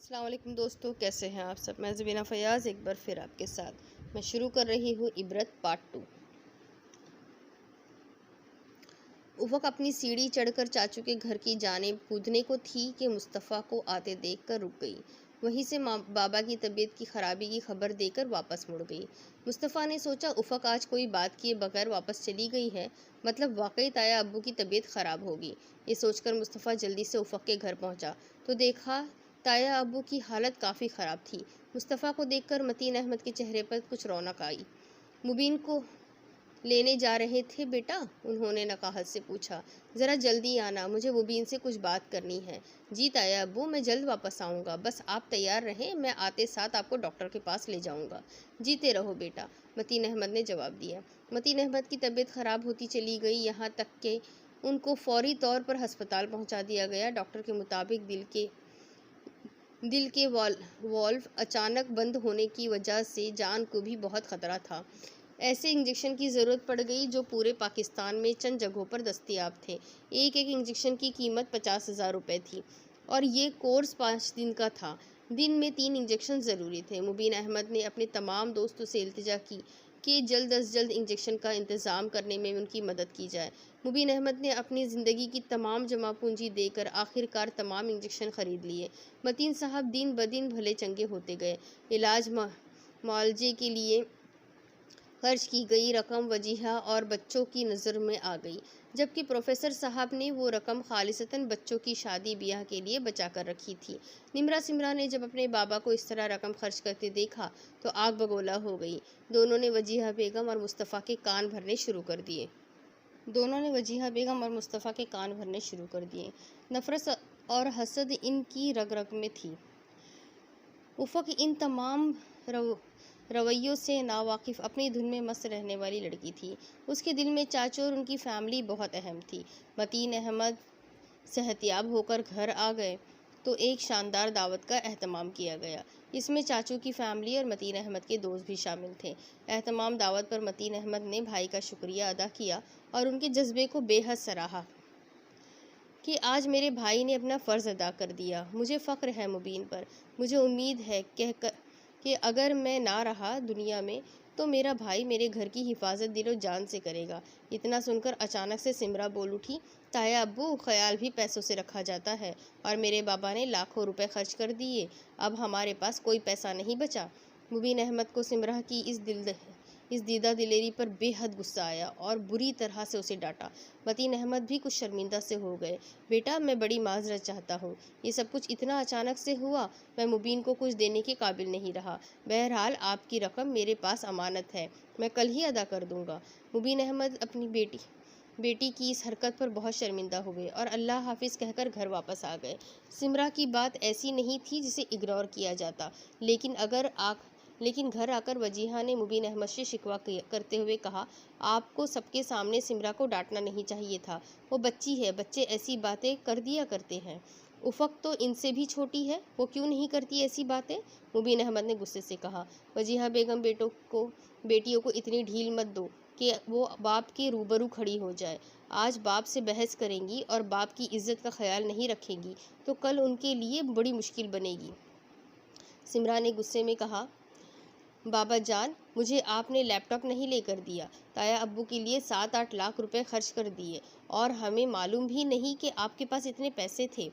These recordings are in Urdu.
السلام علیکم دوستو، کیسے ہیں آپ سب؟ میں زبینہ فیاض ایک بار پھر آپ کے ساتھ میں شروع کر رہی ہوں عبرت پارٹ 2۔ افق اپنی سیڑھی چڑھ کر چاچو کے گھر کی جانب کودنے کو تھی کہ مصطفیٰ کو آتے دیکھ کر رک گئی۔ وہیں سے بابا کی طبیعت کی خرابی کی خبر دے کر واپس مڑ گئی۔ مصطفیٰ نے سوچا افق آج کوئی بات کیے بغیر واپس چلی گئی ہے، مطلب واقعی تایا ابو کی طبیعت خراب ہوگی۔ یہ سوچ کر مصطفیٰ جلدی سے افق کے گھر پہنچا تو دیکھا تایا ابو کی حالت کافی خراب تھی۔ مصطفیٰ کو دیکھ کر متین احمد کے چہرے پر کچھ رونق آئی۔ مبین کو لینے جا رہے تھے بیٹا؟ انہوں نے نقاہت سے پوچھا۔ ذرا جلدی آنا، مجھے مبین سے کچھ بات کرنی ہے۔ جی تایا ابو، میں جلد واپس آؤں گا، بس آپ تیار رہیں، میں آتے ساتھ آپ کو ڈاکٹر کے پاس لے جاؤں گا۔ جیتے رہو بیٹا، متین احمد نے جواب دیا۔ متین احمد کی طبیعت خراب ہوتی چلی گئی، یہاں تک کہ ان کو فوری طور پر ہسپتال پہنچا دیا گیا۔ ڈاکٹر کے مطابق دل کے والو اچانک بند ہونے کی وجہ سے جان کو بھی بہت خطرہ تھا۔ ایسے انجیکشن کی ضرورت پڑ گئی جو پورے پاکستان میں چند جگہوں پر دستیاب تھے۔ ایک انجیکشن کی قیمت 50,000 روپے تھی اور یہ کورس 5 دن کا تھا۔ دن میں 3 انجیکشن ضروری تھے۔ مبین احمد نے اپنے تمام دوستوں سے التجا کی کہ جلد از جلد انجیکشن کا انتظام کرنے میں ان کی مدد کی جائے۔ مبین احمد نے اپنی زندگی کی تمام جمع پونجی دے کر آخرکار تمام انجیکشن خرید لیے۔ متین صاحب دن بدن بھلے چنگے ہوتے گئے۔ علاج معالجے کے لیے خرچ کی گئی رقم وجیہہ اور بچوں کی نظر میں آ گئی، جبکہ پروفیسر صاحب نے وہ رقم خالصتاً بچوں کی شادی بیاہ کے لیے بچا کر رکھی تھی۔ نمرا سمرا نے جب اپنے بابا کو اس طرح رقم خرچ کرتے دیکھا تو آگ بگولا ہو گئی۔ دونوں نے وجیہہ بیگم اور مصطفیٰ کے کان بھرنے شروع کر دیے۔ نفرت اور حسد ان کی رگ رگ میں تھی۔ افق ان تمام رویوں سے ناواقف، اپنی دھن میں مست رہنے والی لڑکی تھی۔ اس کے دل میں چاچو اور ان کی فیملی بہت اہم تھی۔ متین احمد صحتیاب ہو کر گھر آ گئے تو ایک شاندار دعوت کا اہتمام کیا گیا۔ اس میں چاچو کی فیملی اور متین احمد کے دوست بھی شامل تھے۔ اہتمام دعوت پر متین احمد نے بھائی کا شکریہ ادا کیا اور ان کے جذبے کو بے حد سراہا کہ آج میرے بھائی نے اپنا فرض ادا کر دیا۔ مجھے فخر ہے مبین پر، مجھے امید ہے کہ اگر میں نہ رہا دنیا میں تو میرا بھائی میرے گھر کی حفاظت دل و جان سے کرے گا۔ اتنا سن کر اچانک سے سمرا بول اٹھی، تایا ابو، خیال بھی پیسوں سے رکھا جاتا ہے اور میرے بابا نے لاکھوں روپے خرچ کر دیے، اب ہمارے پاس کوئی پیسہ نہیں بچا۔ مبین احمد کو سمرا کی اس دیدہ دلیری پر بے حد غصہ آیا اور بری طرح سے اسے ڈانٹا۔ متین احمد بھی کچھ شرمندہ سے ہو گئے۔ بیٹا، میں بڑی معذرت چاہتا ہوں، یہ سب کچھ اتنا اچانک سے ہوا، میں مبین کو کچھ دینے کے قابل نہیں رہا۔ بہرحال آپ کی رقم میرے پاس امانت ہے، میں کل ہی ادا کر دوں گا۔ مبین احمد اپنی بیٹی کی اس حرکت پر بہت شرمندہ ہوئے اور اللہ حافظ کہہ کر گھر واپس آ گئے۔ سمرا کی بات ایسی نہیں تھی جسے اگنور کیا جاتا، لیکن گھر آ کر وجیہہ نے مبین احمد سے شکوہ کرتے ہوئے کہا، آپ کو سب کے سامنے سمرا کو ڈانٹنا نہیں چاہیے تھا، وہ بچی ہے، بچے ایسی باتیں کر دیا کرتے ہیں۔ افق تو ان سے بھی چھوٹی ہے، وہ کیوں نہیں کرتی ایسی باتیں؟ مبین احمد نے غصے سے کہا۔ وجیہہ بیگم، بیٹیوں کو اتنی ڈھیل مت دو کہ وہ باپ کے روبرو کھڑی ہو جائے۔ آج باپ سے بحث کریں گی اور باپ کی عزت کا خیال نہیں رکھیں گی تو کل ان کے لیے بڑی مشکل بنے گی۔ سمرا نے غصے میں کہا، بابا جان، مجھے آپ نے لیپ ٹاپ نہیں لے کر دیا، تایا ابو کے لیے 7-8 لاکھ روپے خرچ کر دیے اور ہمیں معلوم بھی نہیں کہ آپ کے پاس اتنے پیسے تھے۔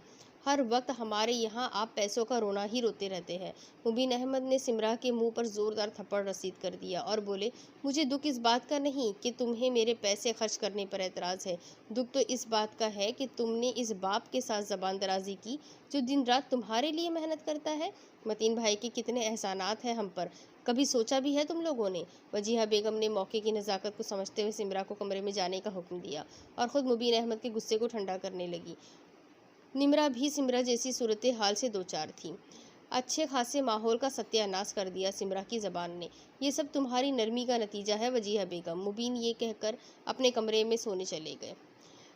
ہر وقت ہمارے یہاں آپ پیسوں کا رونا ہی روتے رہتے ہیں۔ مبین احمد نے سمرا کے منہ پر زوردار تھپڑ رسید کر دیا اور بولے، مجھے دکھ اس بات کا نہیں کہ تمہیں میرے پیسے خرچ کرنے پر اعتراض ہے، دکھ تو اس بات کا ہے کہ تم نے اس باپ کے ساتھ زبان درازی کی جو دن رات تمہارے لیے محنت کرتا ہے۔ متین بھائی کے کتنے احسانات ہیں ہم پر، کبھی سوچا بھی ہے تم لوگوں نے؟ وجیہہ بیگم نے موقع کی نزاکت کو سمجھتے ہوئے سمرا کو کمرے میں جانے کا حکم دیا اور خود مبین احمد کے غصے کو ٹھنڈا کرنے لگی۔ نمرا بھی سمرا جیسی صورتحال سے دوچار تھی۔ اچھے خاصے ماحول کا ستیہ ناش کر دیا سمرا کی زبان نے۔ یہ سب تمہاری نرمی کا نتیجہ ہے وجیہہ بیگم، مبین یہ کہہ کر اپنے کمرے میں سونے چلے گئے۔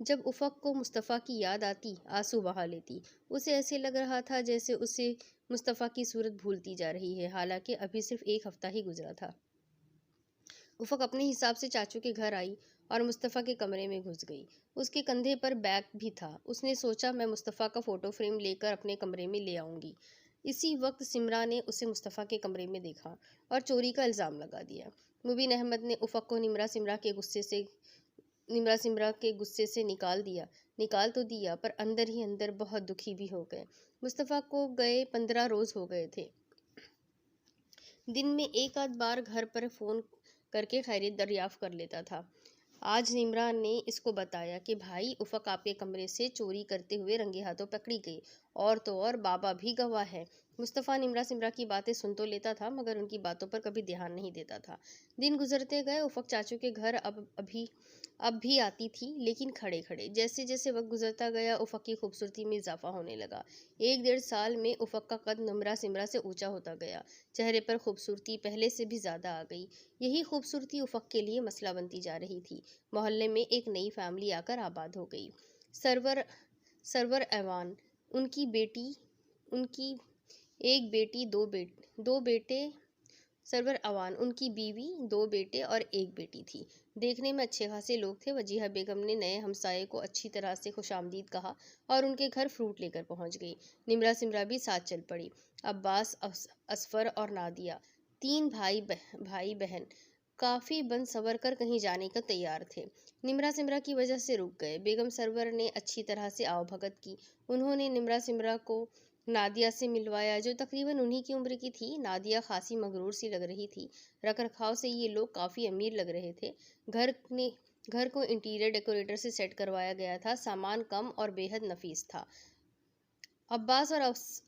جب افق کو مصطفیٰ کی یاد آتی آنسو بہا لیتی۔ اسے ایسے لگ رہا تھا جیسے اسے مصطفیٰ کی صورت بھولتی جا رہی ہے، حالانکہ ابھی صرف ایک ہفتہ ہی گزرا تھا۔ افق اپنے حساب سے چاچو کے گھر آئی اور مصطفیٰ کے کمرے میں گھس گئی۔ اس کے کندھے پر بیگ بھی تھا۔ اس نے سوچا میں مصطفیٰ کا فوٹو فریم لے کر اپنے کمرے میں لے آؤں گی۔ اسی وقت سمرا نے اسے مصطفیٰ کے کمرے میں دیکھا اور چوری کا الزام لگا دیا۔ مبین احمد نے افق کو نمرا سمرا کے غصے سے نکال تو دیا، پر اندر ہی اندر بہت دکھی بھی ہو گئے۔ مصطفیٰ کو گئے 15 روز ہو گئے تھے۔ دن میں ایک آدھ بار گھر پر فون کر کے خیریت دریافت کر لیتا تھا۔ آج نمرا نے اس کو بتایا کہ بھائی افق آپ کے کمرے سے چوری کرتے ہوئے رنگے ہاتھوں پکڑی گئی، اور تو اور بابا بھی گواہ ہے۔ مصطفیٰ نمرا سمرا کی باتیں سن تو لیتا تھا، مگر ان کی باتوں پر کبھی دھیان نہیں دیتا تھا۔ دن گزرتے گئے، افق چاچو کے گھر اب بھی آتی تھی، لیکن کھڑے کھڑے۔ جیسے جیسے وقت گزرتا گیا، افق کی خوبصورتی میں اضافہ ہونے لگا۔ 1 ڈیڑھ سال میں افق کا قد نمرا سمرا سے اونچا ہوتا گیا، چہرے پر خوبصورتی پہلے سے بھی زیادہ آ گئی۔ یہی خوبصورتی افق کے لیے مسئلہ بنتی جا رہی تھی۔ محلے میں ایک نئی فیملی آ کر آباد ہو گئی۔ سرور ایوان، ان کی ایک بیٹی دو بیٹے سرور اوان، ان کی بیوی، 2 بیٹے اور 1 بیٹی تھی۔ دیکھنے میں اچھے خاصے لوگ تھے۔ وجیہہ بیگم نے نئے ہمسائے کو اچھی طرح سے خوش آمدید کہا اور ان کے گھر فروٹ لے کر پہنچ گئی۔ نمرا سمرا بھی ساتھ چل پڑی۔ عباس، اصفر اور نادیہ، 3 بھائی بہن کافی بن سور کر کہیں جانے کا تیار تھے۔ نمرا سمرا کی وجہ سے رک گئے۔ بیگم سرور نے اچھی طرح سے آؤ بھگت کی۔ انہوں نے نمرا سمرا کو نادیہ سے ملوایا، جو تقریباً انہی کی عمر کی تھی۔ نادیہ خاصی مغرور سی لگ رہی تھی۔ رکھ رکھاؤ سے یہ لوگ کافی امیر لگ رہے تھے۔ گھر کو انٹیریئر ڈیکوریٹر سے سیٹ کروایا گیا تھا۔ سامان کم اور بے حد نفیس تھا۔ عباس اور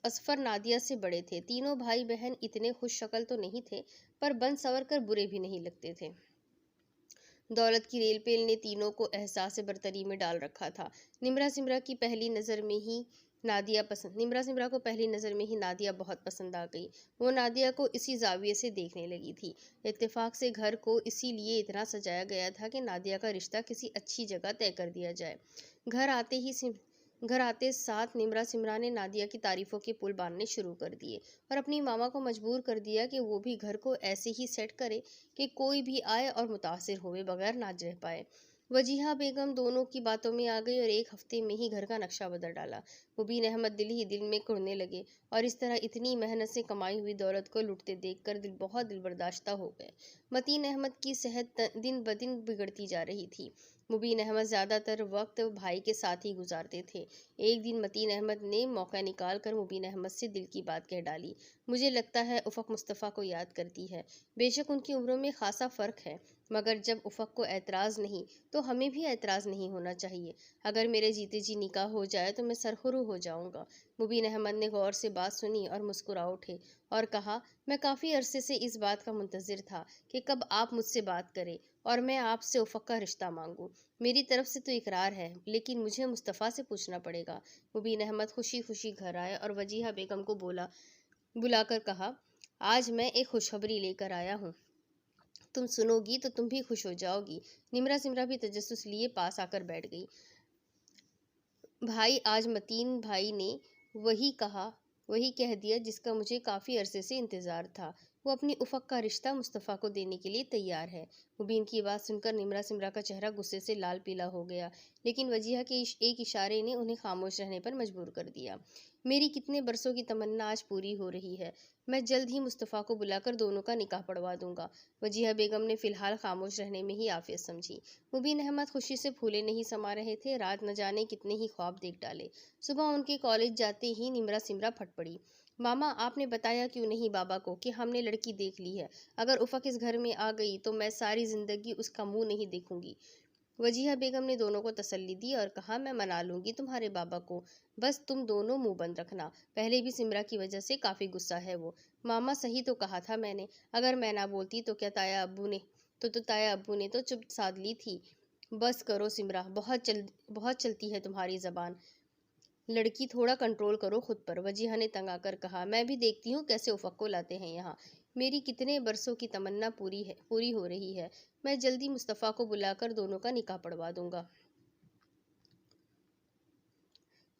اصفر نادیہ سے بڑے تھے۔ تینوں بھائی بہن اتنے خوش شکل تو نہیں تھے، پر بن سور کر برے بھی نہیں لگتے تھے۔ دولت کی ریل پیل نے تینوں کو احساس برتری میں ڈال رکھا تھا۔ نمرا سمرا کو پہلی نظر میں ہی نادیہ بہت پسند آ گئی۔ وہ نادیہ کو اسی زاویے سے دیکھنے لگی تھی۔ اتفاق سے گھر کو اسی لیے اتنا سجایا گیا تھا کہ نادیہ کا رشتہ کسی اچھی جگہ طے کر دیا جائے۔ گھر آتے ساتھ نمرا سمرا نے نادیہ کی تعریفوں کے پل باندھنے شروع کر دیے اور اپنی ماما کو مجبور کر دیا کہ وہ بھی گھر کو ایسے ہی سیٹ کرے کہ کوئی بھی آئے اور متاثر ہوئے بغیر نہ رہ پائے۔ وجیہہ بیگم دونوں کی باتوں میں آ گئی اور 1 ہفتے میں ہی گھر کا نقشہ بدل ڈالا۔ مبین احمد دل ہی دل میں کڑھنے لگے اور اس طرح اتنی محنت سے کمائی ہوئی دولت کو لٹتے دیکھ کر بہت دل برداشتہ ہو گئے۔ متین احمد کی صحت دن بدن بگڑتی جا رہی تھی۔ مبین احمد زیادہ تر وقت بھائی کے ساتھ ہی گزارتے تھے۔ ایک دن متین احمد نے موقع نکال کر مبین احمد سے دل کی بات کہہ ڈالی۔ مجھے لگتا ہے افق مصطفیٰ کو یاد کرتی ہے۔ بے شک ان کی عمروں میں خاصا فرق ہے، مگر جب افق کو اعتراض نہیں تو ہمیں بھی اعتراض نہیں ہونا چاہیے۔ اگر میرے جیتے جی نکاح ہو جائے تو میں سرخرو ہو جاؤں گا۔ مبین احمد نے غور سے بات سنی اور مسکرا اٹھے اور کہا، میں کافی عرصے سے اس بات کا منتظر تھا کہ کب آپ مجھ سے بات کریں اور میں آپ سے افق کا رشتہ مانگوں۔ میری طرف سے تو اقرار ہے، لیکن مجھے مصطفیٰ سے پوچھنا پڑے گا۔ مبین احمد خوشی خوشی گھر آئے اور وجیہہ بیگم کو بلا کر کہا، آج میں ایک خوشخبری لے کر آیا ہوں، تم سنو گی تو تم بھی خوش ہو جاؤ گی۔ نمرا سمرا بھی تجسس لیے پاس آ کر بیٹھ گئی۔ بھائی، آج متین بھائی نے وہی کہہ دیا جس کا مجھے کافی عرصے سے انتظار تھا۔ وہ اپنی افق کا رشتہ مصطفیٰ کو دینے کے لیے تیار ہے۔ مبین کی بات سن کر نمرا سمرا کا چہرہ غصے سے لال پیلا ہو گیا، لیکن وجیہہ کے ایک اشارے نے انہیں خاموش رہنے پر مجبور کر دیا۔ میری کتنے برسوں کی تمنا آج پوری ہو رہی ہے۔ میں جلد ہی مصطفیٰ کو بلا کر دونوں کا نکاح پڑھوا دوں گا۔ وجیہہ بیگم نے فی الحال خاموش رہنے میں ہی عافیت سمجھی۔ مبین احمد خوشی سے پھولے نہیں سما رہے تھے۔ رات نہ جانے کتنے ہی خواب دیکھ ڈالے۔ صبح ان کے کالج جاتے ہی نمرا سمرا پھٹ پڑی، ماما، آپ نے بتایا کیوں نہیں بابا کو کہ ہم نے لڑکی دیکھ لی ہے؟ اگر افق اس گھر میں آ گئی تو میں ساری زندگی اس کا منہ نہیں دیکھوں گی۔ وجیہہ بیگم نے دونوں کو تسلی دی اور کہا، میں منا لوں گی تمہارے بابا کو، بس تم دونوں منہ بند رکھنا۔ پہلے بھی سمرا کی وجہ سے کافی غصہ ہے وہ۔ ماما، صحیح تو کہا تھا میں نے، اگر میں نہ بولتی تو کیا تایا ابو نے تو چپ سادھ لی تھی۔ بس کرو سمرا، بہت چلتی ہے تمہاری زبان، لڑکی تھوڑا کنٹرول کرو خود پر۔ وجیہہ نے تنگ آ کر کہا، میں بھی دیکھتی ہوں کیسے افق کو لاتے ہیں یہاں۔ میری کتنے برسوں کی تمنا پوری ہو رہی ہے۔ میں جلدی مصطفیٰ کو بلا کر دونوں کا نکاح پڑھوا دوں گا۔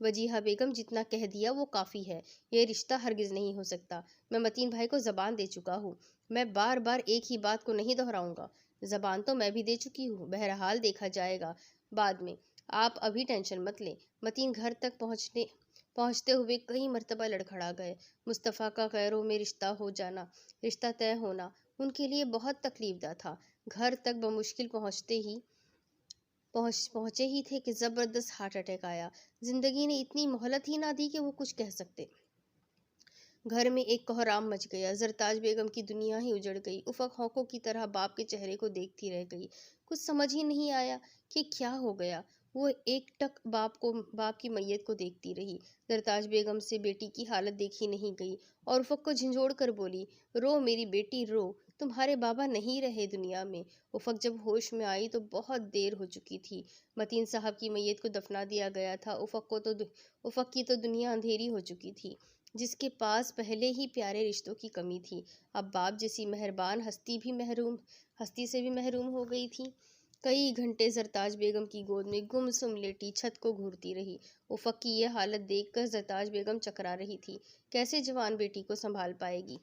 وجیہہ بیگم جتنا کہہ دیا وہ کافی ہے، یہ رشتہ ہرگز نہیں ہو سکتا۔ میں متین بھائی کو زبان دے چکا ہوں، میں بار بار ایک ہی بات کو نہیں دہراؤں گا۔ زبان تو میں بھی دے چکی ہوں، بہرحال دیکھا جائے گا بعد میں، آپ ابھی ٹینشن مت لیں۔ متین گھر تک پہنچتے ہوئے کئی مرتبہ لڑکھڑا گئے۔ مصطفیٰ کا غیروں میں رشتہ طے ہونا ان کے لیے بہت تکلیف دہ تھا۔ گھر تک بمشکل پہنچے ہی تھے کہ زبردست ہارٹ اٹیک آیا۔ زندگی نے اتنی مہلت ہی نہ دی کہ وہ کچھ کہہ سکتے۔ گھر میں ایک کوہرام مچ گیا، زرتاج بیگم کی دنیا ہی اجڑ گئی۔ افق ہونکوں کی طرح باپ کے چہرے کو دیکھتی رہ گئی، کچھ سمجھ ہی نہیں آیا کہ کیا ہو گیا۔ وہ ایک ٹک باپ کی میت کو دیکھتی رہی۔ زرتاج بیگم سے بیٹی کی حالت دیکھی نہیں گئی اور افق کو جھنجھوڑ کر بولی، رو میری بیٹی رو، تمہارے بابا نہیں رہے دنیا میں۔ افق جب ہوش میں آئی تو بہت دیر ہو چکی تھی، متین صاحب کی میت کو دفنا دیا گیا تھا۔ افق کی تو دنیا اندھیری ہو چکی تھی، جس کے پاس پہلے ہی پیارے رشتوں کی کمی تھی، اب باپ جیسی مہربان ہستی سے بھی محروم ہو گئی تھی۔ کئی گھنٹے زرتاج بیگم کی گود میں گم سم لیٹی چھت کو گھورتی رہی۔ افق کی یہ حالت دیکھ کر زرتاج بیگم چکرا رہی تھی، کیسے جوان بیٹی کو سنبھال پائے گی۔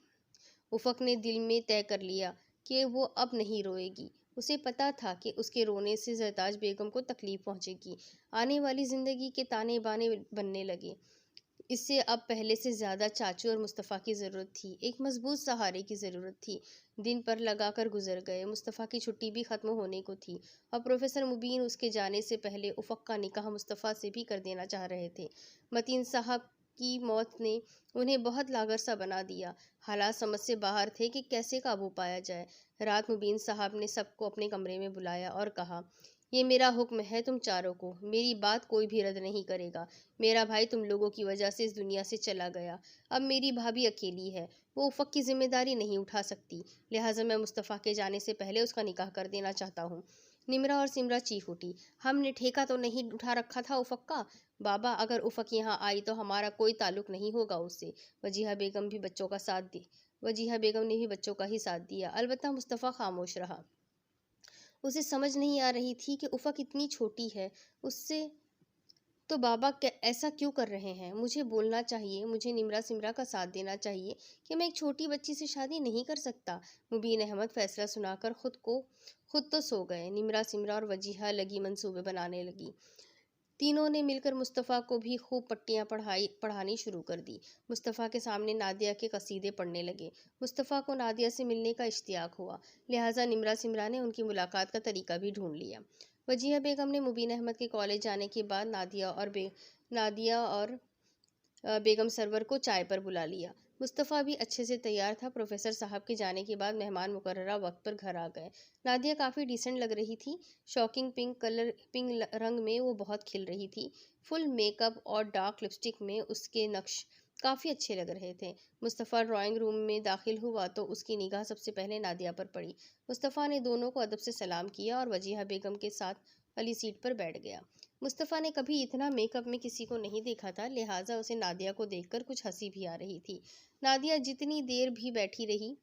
افق نے دل میں طے کر لیا کہ وہ اب نہیں روئے گی۔ اسے پتا تھا کہ اس کے رونے سے زرتاج بیگم کو تکلیف پہنچے گی، آنے والی زندگی کے تانے بانے بننے لگے۔ اسے اب پہلے سے زیادہ چاچو اور مصطفیٰ کی ضرورت تھی، ایک مضبوط سہارے کی ضرورت تھی۔ دن پر لگا کر گزر گئے، مصطفیٰ کی چھٹی بھی ختم ہونے کو تھی اور پروفیسر مبین اس کے جانے سے پہلے افق کا نکاح مصطفیٰ سے بھی کر دینا چاہ رہے تھے۔ متین صاحب کی موت نے انہیں بہت لاغر سا بنا دیا، حالات سمجھ سے باہر تھے کہ کیسے قابو پایا جائے۔ رات مبین صاحب نے سب کو اپنے کمرے میں بلایا اور کہا، یہ میرا حکم ہے تم چاروں کو، میری بات کوئی بھی رد نہیں کرے گا۔ میرا بھائی تم لوگوں کی وجہ سے اس دنیا سے چلا گیا، اب میری بھابھی اکیلی ہے، وہ افق کی ذمہ داری نہیں اٹھا سکتی، لہٰذا میں مصطفیٰ کے جانے سے پہلے اس کا نکاح کر دینا چاہتا ہوں۔ نمرا اور سمرا چیخ اٹھی، ہم نے ٹھیکہ تو نہیں اٹھا رکھا تھا افق کا؟ بابا اگر افق یہاں آئی تو ہمارا کوئی تعلق نہیں ہوگا اس سے۔ وجیہہ بیگم نے بھی بچوں کا ہی ساتھ دیا، البتہ مصطفیٰ خاموش رہا۔ اسے سمجھ نہیں آ رہی تھی کہ افق اتنی چھوٹی ہے، اس سے تو بابا ایسا کیوں کر رہے ہیں؟ مجھے بولنا چاہیے، مجھے نمرا سمرا کا ساتھ دینا چاہیے کہ میں ایک چھوٹی بچی سے شادی نہیں کر سکتا۔ مبین احمد فیصلہ سنا کر خود تو سو گئے۔ نمرا سمرا اور وجیہہ لگی منصوبے بنانے لگی۔ تینوں نے مل کر مصطفیٰ کو بھی خوب پٹیاں پڑھانی شروع کر دی۔ مصطفیٰ کے سامنے نادیہ کے قصیدے پڑھنے لگے۔ مصطفیٰ کو نادیہ سے ملنے کا اشتیاق ہوا، لہٰذا نمرا سمرا نے ان کی ملاقات کا طریقہ بھی ڈھونڈ لیا۔ وجیہہ بیگم نے مبین احمد کے کالج جانے کے بعد نادیہ اور بیگم سرور کو چائے پر بلا لیا۔ مصطفیٰ بھی اچھے سے تیار تھا۔ پروفیسر صاحب کے جانے کے بعد مہمان مقررہ وقت پر گھر آ گئے۔ نادیہ کافی ڈیسنٹ لگ رہی تھی، شاکنگ پنک رنگ میں وہ بہت کھل رہی تھی، فل میک اپ اور ڈارک لپسٹک میں اس کے نقش کافی اچھے لگ رہے تھے۔ مصطفیٰ ڈرائنگ روم میں داخل ہوا تو اس کی نگاہ سب سے پہلے نادیہ پر پڑی۔ مصطفیٰ نے دونوں کو ادب سے سلام کیا اور وجیہہ بیگم کے ساتھ والی سیٹ پر بیٹھ گیا۔ مصطفیٰ نے کبھی اتنا میک اپ میں کسی کو نہیں دیکھا تھا، لہٰذا اسے نادیہ کو دیکھ کر کچھ ہنسی بھی آ رہی تھی۔ نادیہ جتنی دیر بھی بیٹھی رہی،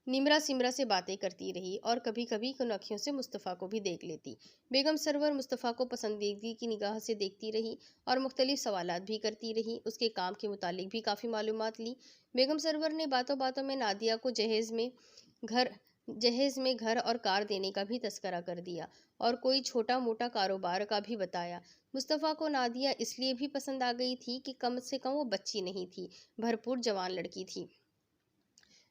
نمرا سمرا سے باتیں کرتی رہی اور کبھی کبھی کنکھیوں سے مصطفیٰ کو بھی دیکھ لیتی۔ بیگم سرور مصطفیٰ کو پسندیدگی کی نگاہ سے دیکھتی رہی اور مختلف سوالات بھی کرتی رہی، اس کے کام کے متعلق بھی کافی معلومات لی۔ بیگم سرور نے باتوں باتوں میں نادیہ کو جہیز میں گھر اور کار دینے کا بھی تذکرہ کر دیا اور کوئی چھوٹا موٹا کاروبار کا بھی بتایا۔ مصطفیٰ کو نادیہ اس لیے بھی پسند آ گئی تھی کہ کم سے کم وہ بچی نہیں تھی، بھرپور جوان لڑکی تھی۔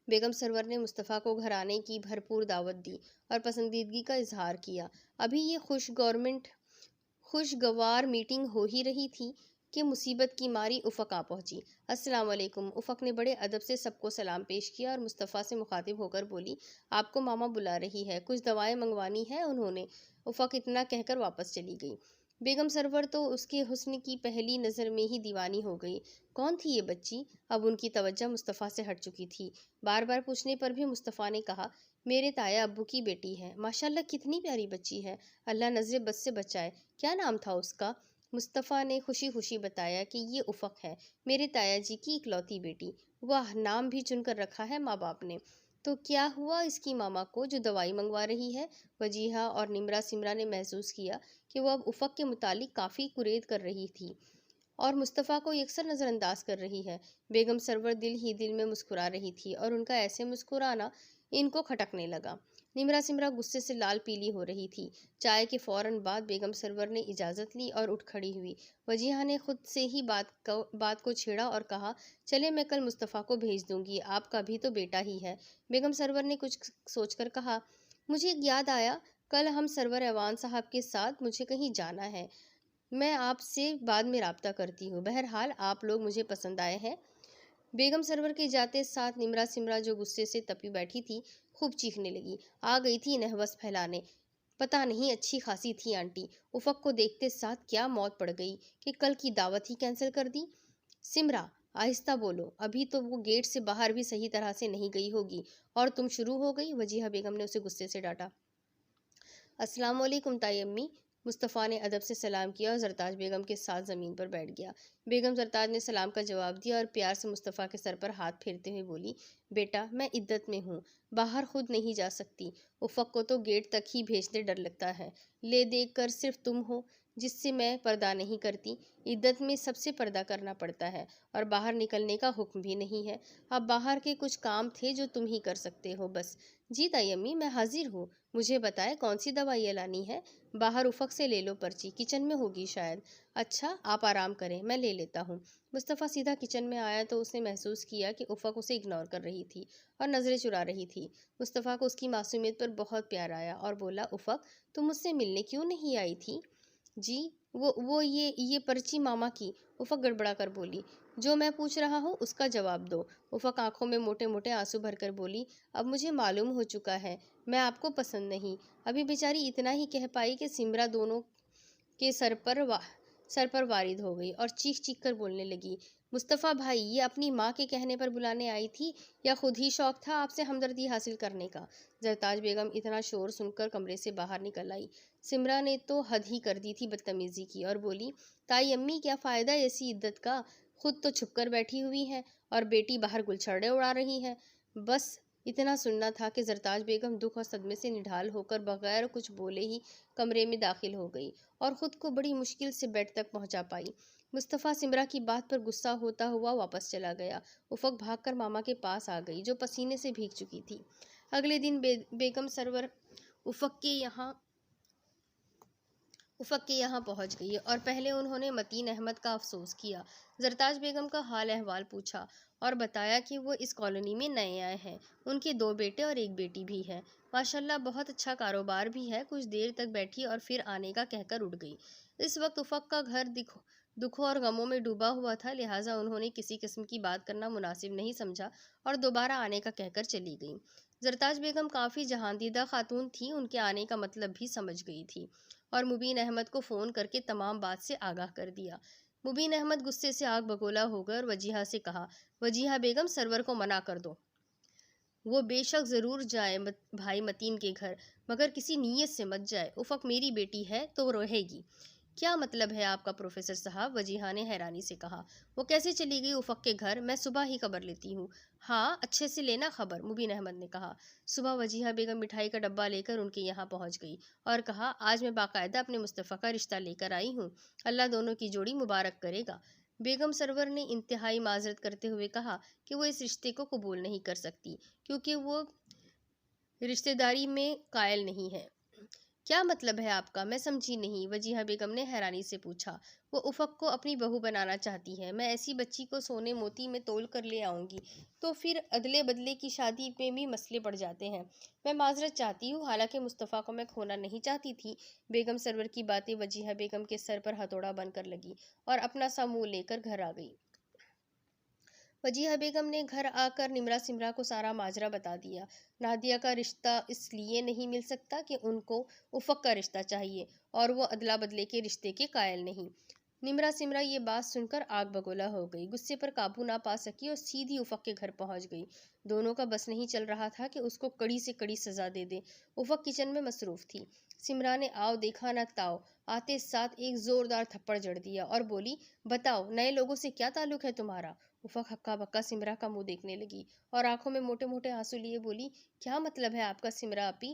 بیگم سرور نے مصطفیٰ کو گھر آنے کی بھرپور دعوت دی اور پسندیدگی کا اظہار کیا۔ ابھی یہ خوشگوار میٹنگ ہو ہی رہی تھی کہ مصیبت کی ماری افق آ پہنچی۔ السلام علیکم۔ افق نے بڑے ادب سے سب کو سلام پیش کیا اور مصطفیٰ سے مخاطب ہو کر بولی، آپ کو ماما بلا رہی ہے، کچھ دوائیں منگوانی ہے انہوں نے۔ افق اتنا کہہ کر واپس چلی گئی۔ بیگم سرور تو اس کے حسن کی پہلی نظر میں ہی دیوانی ہو گئی۔ کون تھی یہ بچی؟ اب ان کی توجہ مصطفیٰ سے ہٹ چکی تھی۔ بار بار پوچھنے پر بھی مصطفیٰ نے کہا، میرے تایا ابو کی بیٹی ہے، ماشاءاللہ کتنی پیاری بچی ہے، اللہ نظر بد سے بچائے، کیا نام تھا اس کا؟ مصطفیٰ نے خوشی خوشی بتایا کہ یہ افق ہے، میرے تایا جی کی اکلوتی بیٹی۔ واہ، نام بھی چن کر رکھا ہے ماں باپ نے۔ تو کیا ہوا اس کی ماما کو جو دوائی منگوا رہی ہے؟ وجیہہ اور نمرا سمرا نے محسوس کیا کہ وہ اب افق کے متعلق کافی کرید کر رہی تھی اور مصطفیٰ کو یکسر نظر انداز کر رہی ہے۔ بیگم سرور دل ہی دل میں مسکرا رہی تھی اور ان کا ایسے مسکرانا ان کو کھٹکنے لگا۔ نمرا سمرا غصے سے لال پیلی ہو رہی تھی۔ چائے کے فوراً بعد بیگم سرور نے اجازت لی اور اٹھ کھڑی ہوئی۔ وجیہہ نے خود سے ہی بات کو چھیڑا اور کہا، چلے میں کل مصطفیٰ کو بھیج دوں گی، آپ کا بھی تو بیٹا ہی ہے۔ بیگم سرور نے کچھ سوچ کر کہا، مجھے ایک یاد آیا، کل ہم سرور ایوان صاحب کے ساتھ مجھے کہیں جانا ہے، میں آپ سے بعد میں رابطہ کرتی ہوں، بہرحال آپ لوگ مجھے پسند آئے ہیں۔ بیگم سرور کے جاتے ساتھ نمرا سمرا جو غصے سے تپی بیٹھی تھی خوب چیخنے لگی، آ گئی تھی نہوس پھیلانے، پتہ نہیں اچھی خاصی تھی آنٹی، افق کو دیکھتے ساتھ کیا موت پڑ گئی کہ کل کی دعوت ہی کینسل کر دی۔ سمرا آہستہ بولو، ابھی تو وہ گیٹ سے باہر بھی صحیح طرح سے نہیں گئی ہوگی اور تم شروع ہو گئی، وجیہہ بیگم نے اسے غصے سے ڈانٹا۔ السلام علیکم تائی امی، مصطفیٰ نے ادب سے سلام کیا اور زرتاج بیگم کے ساتھ زمین پر بیٹھ گیا۔ بیگم زرتاج نے سلام کا جواب دیا اور پیار سے مصطفیٰ کے سر پر ہاتھ پھیرتے ہوئے بولی، بیٹا میں عدت میں ہوں، باہر خود نہیں جا سکتی، افق کو تو گیٹ تک ہی بھیجتے ڈر لگتا ہے، لے دیکھ کر صرف تم ہو جس سے میں پردہ نہیں کرتی، عدت میں سب سے پردہ کرنا پڑتا ہے اور باہر نکلنے کا حکم بھی نہیں ہے، اب باہر کے کچھ کام تھے جو تم ہی کر سکتے ہو بس۔ جی تائی امی میں حاضر ہوں، مجھے بتائے کون سی دوائیاں لانی ہے، باہر افق سے لے لو پرچی، کچن میں ہوگی شاید۔ اچھا آپ آرام کریں، میں لے لیتا ہوں۔ مصطفیٰ سیدھا کچن میں آیا تو اس نے محسوس کیا کہ افق اسے اگنور کر رہی تھی اور نظریں چرا رہی تھی۔ مصطفیٰ کو اس کی معصومیت پر بہت پیار آیا اور بولا، افق تم مجھ سے ملنے کیوں نہیں آئی تھی؟ جی وہ یہ پرچی ماما کی، افق گڑبڑا کر بولی، جو میں پوچھ رہا ہوں اس کا جواب دو۔ افق آنکھوں میں موٹے موٹے آنسو بھر کر بولی، اب مجھے معلوم ہو چکا ہے میں آپ کو پسند نہیں۔ ابھی بیچاری اتنا ہی کہہ پائی کہ سمرا دونوں کے سر پر وارد ہو گئی اور چیخ چیخ کر بولنے لگی، مصطفیٰ بھائی یہ اپنی ماں کے کہنے پر بلانے آئی تھی یا خود ہی شوق تھا آپ سے ہمدردی حاصل کرنے کا؟ زرتاج بیگم اتنا شور سن کر کمرے سے باہر نکل آئی۔ سمرا نے تو حد ہی کر دی تھی بدتمیزی کی اور بولی، تائی امی کیا فائدہ ایسی عدت کا، خود تو چھپ کر بیٹھی ہوئی ہے اور بیٹی باہر گلچھڑے اڑا رہی ہے۔ بس اتنا سننا تھا کہ زرتاج بیگم دکھ اور صدمے سے نڈھال ہو کر بغیر کچھ بولے ہی کمرے میں داخل ہو گئی اور خود کو بڑی مشکل سے بیڈ تک پہنچا پائی۔ مصطفیٰ سمرا کی بات پر غصہ ہوتا ہوا واپس چلا گیا۔ افق بھاگ کر ماما کے پاس آ گئی جو پسینے سے بھیگ چکی تھی۔ اگلے دن بیگم سرور افق کے یہاں پہنچ گئی اور پہلے انہوں نے متین احمد کا افسوس کیا، زرتاج بیگم کا حال احوال پوچھا اور بتایا کہ وہ اس کالونی میں نئے آئے ہیں، ان کے 2 بیٹے اور 1 بیٹی بھی ہے، ماشاءاللہ بہت اچھا کاروبار بھی ہے۔ کچھ دیر تک بیٹھی اور پھر آنے کا کہہ کر اٹھ گئی۔ اس وقت افق کا گھر دکھوں اور غموں میں ڈوبا ہوا تھا، لہٰذا انہوں نے کسی قسم کی بات کرنا مناسب نہیں سمجھا اور دوبارہ آنے کا کہہ کر چلی گئی۔ زرتاج بیگم کافی جہاندیدہ خاتون تھی، ان کے آنے کا مطلب بھی سمجھ گئی تھی اور مبین احمد کو فون کر کے تمام بات سے آگاہ کر دیا۔ مبین احمد غصے سے آگ بگولا ہو گئے اور وجیہہ سے کہا، وجیہہ بیگم سرور کو منع کر دو، وہ بے شک ضرور جائے بھائی متین کے گھر، مگر کسی نیت سے مت جائے، افق میری بیٹی ہے تو وہ رہے گی۔ کیا مطلب ہے آپ کا پروفیسر صاحب؟ وجیہہ نے حیرانی سے کہا، وہ کیسے چلی گئی افق کے گھر؟ میں صبح ہی خبر لیتی ہوں۔ ہاں اچھے سے لینا خبر، مبین احمد نے کہا۔ صبح وجیہہ بیگم مٹھائی کا ڈبہ لے کر ان کے یہاں پہنچ گئی اور کہا، آج میں باقاعدہ اپنے مصطفیٰ کا رشتہ لے کر آئی ہوں، اللہ دونوں کی جوڑی مبارک کرے گا۔ بیگم سرور نے انتہائی معذرت کرتے ہوئے کہا کہ وہ اس رشتے کو قبول نہیں کر سکتی کیونکہ وہ رشتہ داری میں قائل نہیں ہے۔ کیا مطلب ہے آپ کا؟ میں سمجھی نہیں، وجیہہ بیگم نے حیرانی سے پوچھا۔ وہ افق کو اپنی بہو بنانا چاہتی ہے، میں ایسی بچی کو سونے موتی میں تول کر لے آؤں گی تو پھر ادلے بدلے کی شادی میں بھی مسئلے پڑ جاتے ہیں۔ میں معذرت چاہتی ہوں، حالانکہ مصطفیٰ کو میں کھونا نہیں چاہتی تھی۔ بیگم سرور کی باتیں وجیہہ بیگم کے سر پر ہتھوڑا بن کر لگی اور اپنا سا منہ لے کر گھر آ گئی۔ وجیہہ بیگم نے گھر آ کر نمرا سمرا کو سارا ماجرا بتا دیا۔ نادیہ کا رشتہ اس لیے نہیں مل سکتا کہ ان کو افق کا رشتہ چاہیے اور وہ ادلا بدلے کے رشتے کے قائل نہیں۔ نمرا سمرا یہ بات سن کر آگ بگولا ہو گئی، غصے پر قابو نہ پا سکی اور سیدھی افق کے گھر پہنچ گئی۔ دونوں کا بس نہیں چل رہا تھا کہ اس کو کڑی سے کڑی سزا دے دے۔ افق کچن میں مصروف تھی۔ سمرا نے آؤ دیکھا نہ تاؤ آتے ساتھ ایک زوردار تھپڑ جڑ دیا اور بولی، بتاؤ نئے لوگوں سے کیا تعلق ہے تمہارا؟ افق ہکا بکا سمرا کا منہ دیکھنے لگی اور آنکھوں میں موٹے موٹے آنسو لیے بولی، کیا مطلب ہے آپ کا سمرا اپی؟